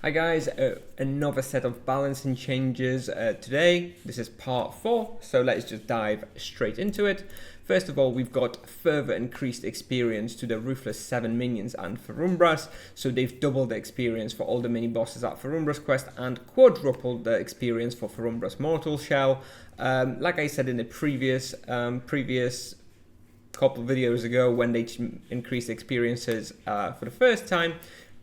Hi guys, another set of balancing changes today. This is part 4, so let's just dive straight into it. First of all, we've got further increased experience to the Ruthless 7 minions and Ferumbras, so they've doubled the experience for all the mini bosses at Ferumbras quest and quadrupled the experience for Ferumbras Mortal Shell. Like I said in the previous couple videos ago, when they increased experiences for the first time,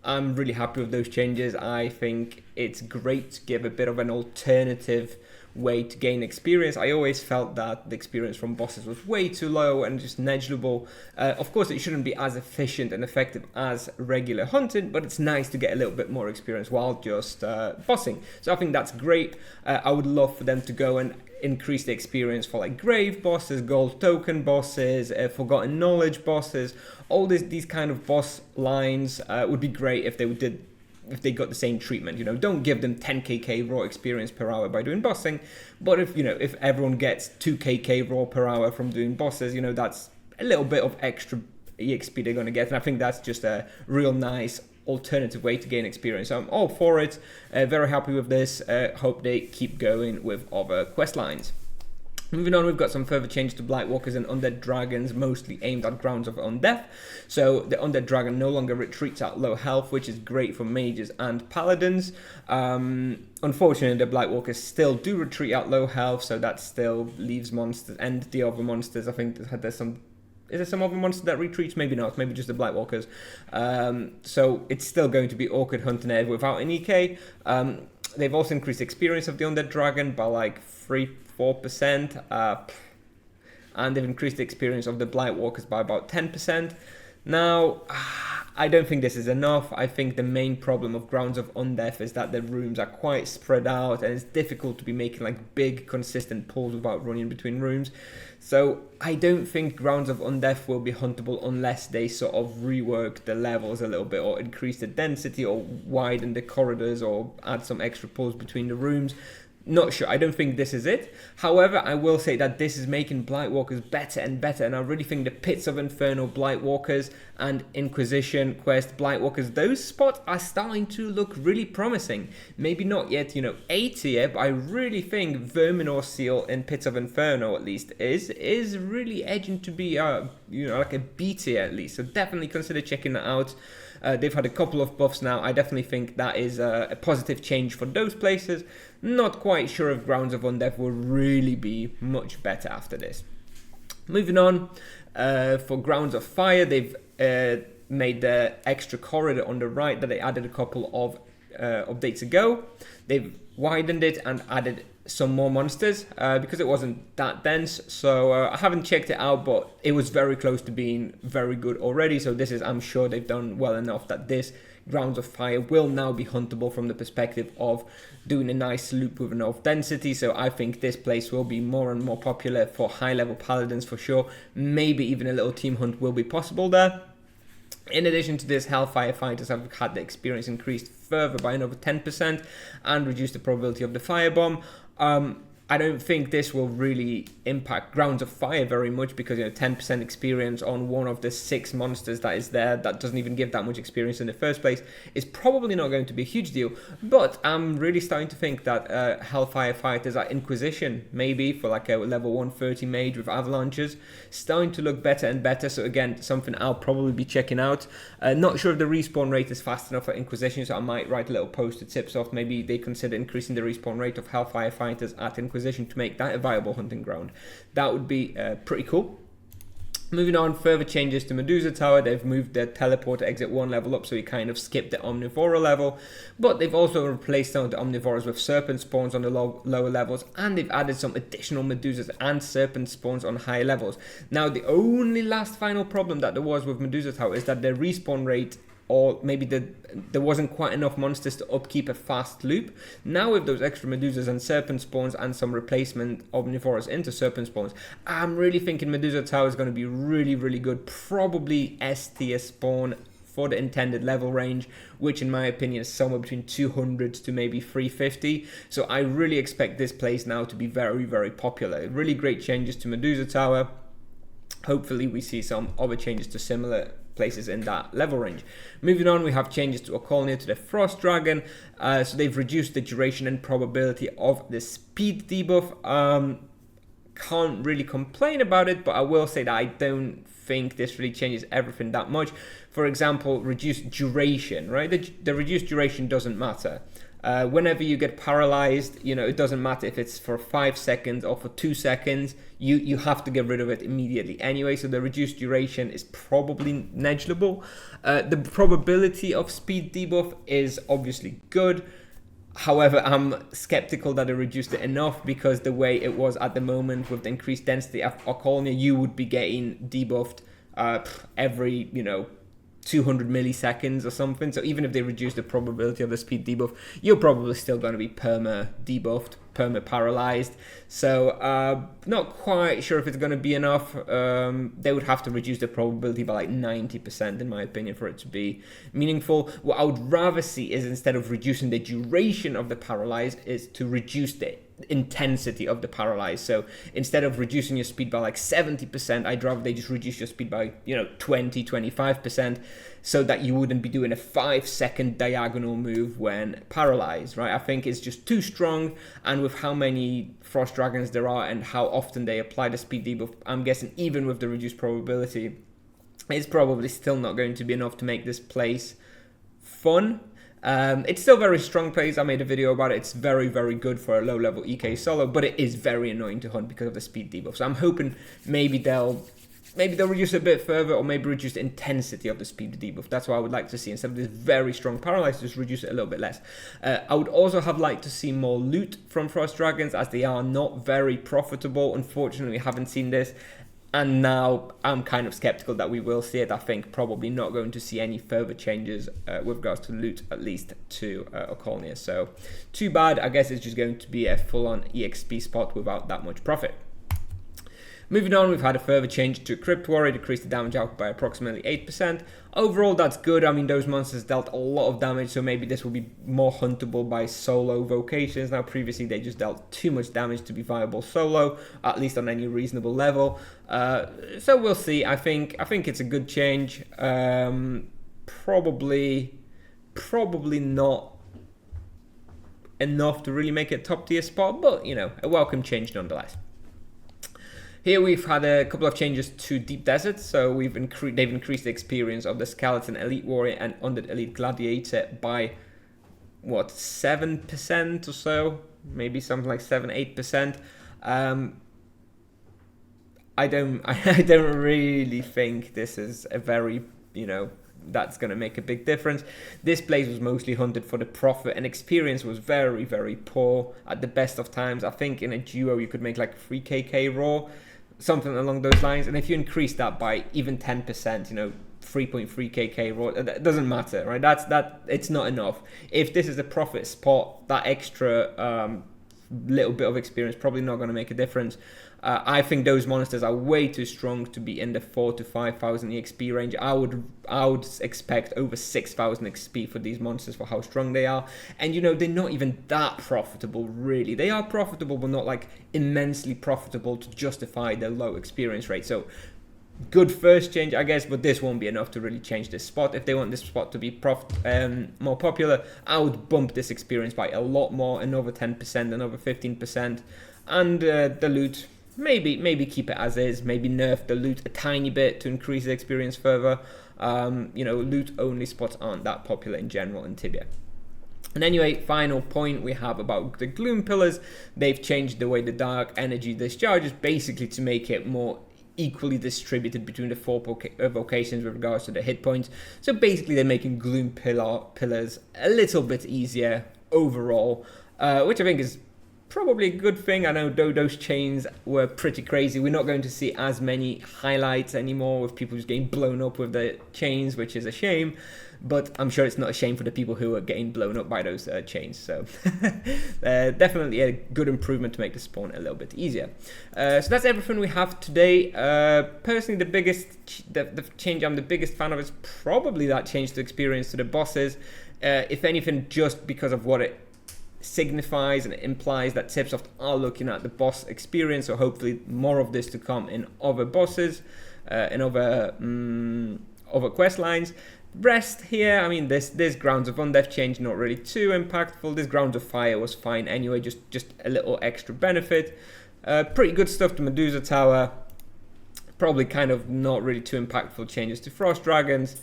I'm really happy with those changes. I think it's great to give a bit of an alternative way to gain experience. I always felt that the experience from bosses was way too low and just negligible. Of course, it shouldn't be as efficient and effective as regular hunting, but it's nice to get a little bit more experience while just bossing. So I think that's great. I would love for them to go and increase the experience for like grave bosses, gold token bosses, forgotten knowledge bosses. All these kind of boss lines would be great if they got the same treatment. Don't give them 10kk raw experience per hour by doing bossing, but if everyone gets 2kk raw per hour from doing bosses, that's a little bit of extra exp they're going to get, and I think that's just a real nice alternative way to gain experience. So I'm all for it, very happy with this. Hope they keep going with other quest lines. Moving on, we've got some further changes to Blightwalkers and Undead Dragons, mostly aimed at Grounds of Undeath. So the Undead Dragon no longer retreats at low health, which is great for mages and paladins. Unfortunately, the Blightwalkers still do retreat at low health, so that still leaves monsters and the other monsters. I think there's some... Is there some other monster that retreats? Maybe not. Maybe just the Blightwalkers. So it's still going to be awkward hunting it without an EK. They've also increased experience of the Undead Dragon by like 3-4%. And they've increased the experience of the Blightwalkers by about 10%. Now, I don't think this is enough. I think the main problem of Grounds of Undeath is that the rooms are quite spread out and it's difficult to be making like big consistent pulls without running between rooms. So I don't think Grounds of Undeath will be huntable unless they sort of rework the levels a little bit or increase the density or widen the corridors or add some extra pulls between the rooms. Not sure. I don't think this is it. However, I will say that this is making Blightwalkers better and better, and I really think the Pits of Inferno Blightwalkers and Inquisition Quest Blightwalkers, those spots are starting to look really promising. Maybe not yet, A tier, but I really think Verminor Seal in Pits of Inferno at least is really edging to be like a B tier at least. So definitely consider checking that out. They've had a couple of buffs now. I definitely think that is a positive change for those places. Not quite sure if Grounds of Undeath will really be much better after this. Moving on, for Grounds of Fire, they've made the extra corridor on the right that they added a couple of updates ago. They've widened it and added some more monsters because it wasn't that dense. So I haven't checked it out, but it was very close to being very good already. So this is, I'm sure they've done well enough that this Grounds of Fire will now be huntable from the perspective of doing a nice loop with enough density. So I think this place will be more and more popular for high level paladins for sure. Maybe even a little team hunt will be possible there. In addition to this, hellfire fighters have had the experience increased further by another 10% and reduced the probability of the firebomb. I don't think this will really impact Grounds of Fire very much because 10% experience on one of the 6 monsters that is there, that doesn't even give that much experience in the first place, is probably not going to be a huge deal. But I'm really starting to think that Hellfire Fighters at Inquisition, maybe for like a level 130 mage with avalanches, starting to look better and better. So again, something I'll probably be checking out. Not sure if the respawn rate is fast enough for Inquisition, so I might write a little post that tips off. Maybe they consider increasing the respawn rate of Hellfire Fighters at Inquisition to make that a viable hunting ground. That would be pretty cool. Moving on, further changes to Medusa Tower. They've moved the teleport exit 1 level up, so you kind of skip the Omnivora level. But they've also replaced some of the Omnivoras with Serpent spawns on the lower levels, and they've added some additional Medusas and Serpent spawns on higher levels. Now, the only last final problem that there was with Medusa Tower is that their respawn rate, or maybe there wasn't quite enough monsters to upkeep a fast loop. Now with those extra Medusas and Serpent spawns and some replacement Omnivoras into Serpent spawns, I'm really thinking Medusa Tower is going to be really, really good. Probably S tier spawn for the intended level range, which in my opinion is somewhere between 200 to maybe 350. So I really expect this place now to be very, very popular. Really great changes to Medusa Tower. Hopefully we see some other changes to similar places in that level range. Moving on, we have changes to Okolnia to the Frost Dragon. So they've reduced the duration and probability of the speed debuff. Can't really complain about it, but I will say that I don't think this really changes everything that much. For example, reduced duration, right? The reduced duration doesn't matter. Whenever you get paralyzed, you know, it doesn't matter if it's for 5 seconds or for 2 seconds, you have to get rid of it immediately anyway. So the reduced duration is probably negligible. The probability of speed debuff is obviously good. However, I'm skeptical that it reduced it enough, because the way it was at the moment with the increased density of Okolnia, you would be getting debuffed every, 200 milliseconds or something. So even if they reduce the probability of the speed debuff, you're probably still going to be perma debuffed, perma paralyzed. So not quite sure if it's going to be enough. They would have to reduce the probability by like 90% in my opinion for it to be meaningful. What I would rather see is, instead of reducing the duration of the paralyzed, is to reduce the intensity of the paralyzed. So instead of reducing your speed by like 70%, I'd rather they just reduce your speed by 20-25%, so that you wouldn't be doing a 5-second diagonal move when paralyzed, right? I think it's just too strong, and with how many Frost Dragons there are and how often they apply the speed debuff, I'm guessing even with the reduced probability, it's probably still not going to be enough to make this place fun. It's still very strong place. I made a video about it. It's very, very good for a low level EK solo, but it is very annoying to hunt because of the speed debuff. So I'm hoping maybe they'll reduce it a bit further, or maybe reduce the intensity of the speed debuff. That's what I would like to see. Instead of this very strong paralyze, just reduce it a little bit less. I would also have liked to see more loot from Frost Dragons, as they are not very profitable. Unfortunately, we haven't seen this. And now I'm kind of skeptical that we will see it. I think probably not going to see any further changes with regards to loot, at least to Okolnia. So too bad. I guess it's just going to be a full-on EXP spot without that much profit. Moving on, we've had a further change to Crypt Warrior, decreased the damage output by approximately 8%. Overall, that's good. I mean, those monsters dealt a lot of damage, so maybe this will be more huntable by solo vocations. Now, previously, they just dealt too much damage to be viable solo, at least on any reasonable level. So we'll see. I think it's a good change. Probably not enough to really make it a top tier spot, but, a welcome change nonetheless. Here we've had a couple of changes to Deep Desert, so they've increased the experience of the Skeleton Elite Warrior and Undead Elite Gladiator by, 7% or so? Maybe something like 7-8%. I don't really think this is a very, that's going to make a big difference. This place was mostly hunted for the profit, and experience was very, very poor at the best of times. I think in a duo you could make like 3kk raw, something along those lines. And if you increase that by even 10%, 3.3kk raw, that doesn't matter, right? It's not enough. If this is a profit spot, that extra little bit of experience probably not going to make a difference. I think those monsters are way too strong to be in the 4,000 to 5,000 EXP range. I would expect over 6,000 XP for these monsters for how strong they are. And they're not even that profitable, really. They are profitable, but not like immensely profitable to justify their low experience rate. So good first change, I guess, but this won't be enough to really change this spot. If they want this spot to be more popular, I would bump this experience by a lot more, another 10%, another 15%, and the loot, maybe keep it as is, maybe nerf the loot a tiny bit to increase the experience further. Loot only spots aren't that popular in general in Tibia. And anyway, final point we have about the gloom pillars. They've changed the way the dark energy discharges, basically to make it more equally distributed between the 4 vocations with regards to the hit points. So basically they're making gloom pillars a little bit easier overall, which I think is probably a good thing. I know those chains were pretty crazy. We're not going to see as many highlights anymore with people just getting blown up with the chains, which is a shame. But I'm sure it's not a shame for the people who are getting blown up by those chains. So definitely a good improvement to make the spawn a little bit easier. So that's everything we have today. Personally, the change I'm the biggest fan of is probably that change to experience to the bosses. If anything, just because of what it signifies and implies that Tipsoft are looking at the boss experience. So hopefully more of this to come in other bosses, in other other quest lines. Rest here, I mean, this Grounds of Undeath change, not really too impactful. This Grounds of Fire was fine anyway, just a little extra benefit. Pretty good stuff to Medusa Tower. Probably kind of not really too impactful changes to Frost Dragons.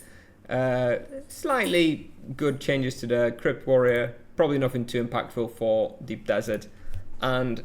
Slightly good changes to the Crypt Warrior. Probably nothing too impactful for Deep Desert. And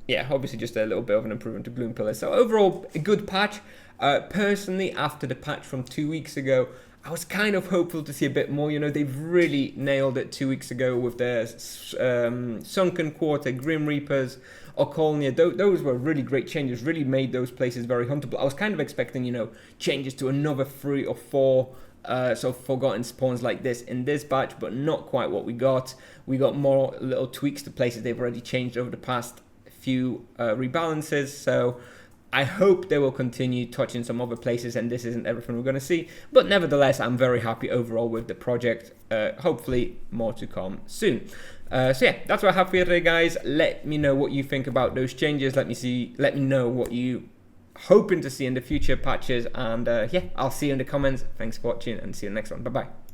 yeah, obviously just a little bit of an improvement to Gloom Pillar. So overall, a good patch. Personally, after the patch from 2 weeks ago, I was kind of hopeful to see a bit more. You know, they've really nailed it 2 weeks ago with their Sunken Quarter, Grim Reapers, Okolnia. Those were really great changes, really made those places very huntable. I was kind of expecting, you know, changes to another 3 or 4 sort of forgotten spawns like this in this batch, but not quite what we got. We got more little tweaks to places they've already changed over the past few rebalances, so I hope they will continue touching some other places and this isn't everything we're going to see. But nevertheless, I'm very happy overall with the project. Hopefully more to come soon. So yeah, that's what I have for you today, guys. Let me know what you think about those changes. Let me know what you hoping to see in the future patches. And yeah, I'll see you in the comments. Thanks for watching and see you in the next one. Bye-bye.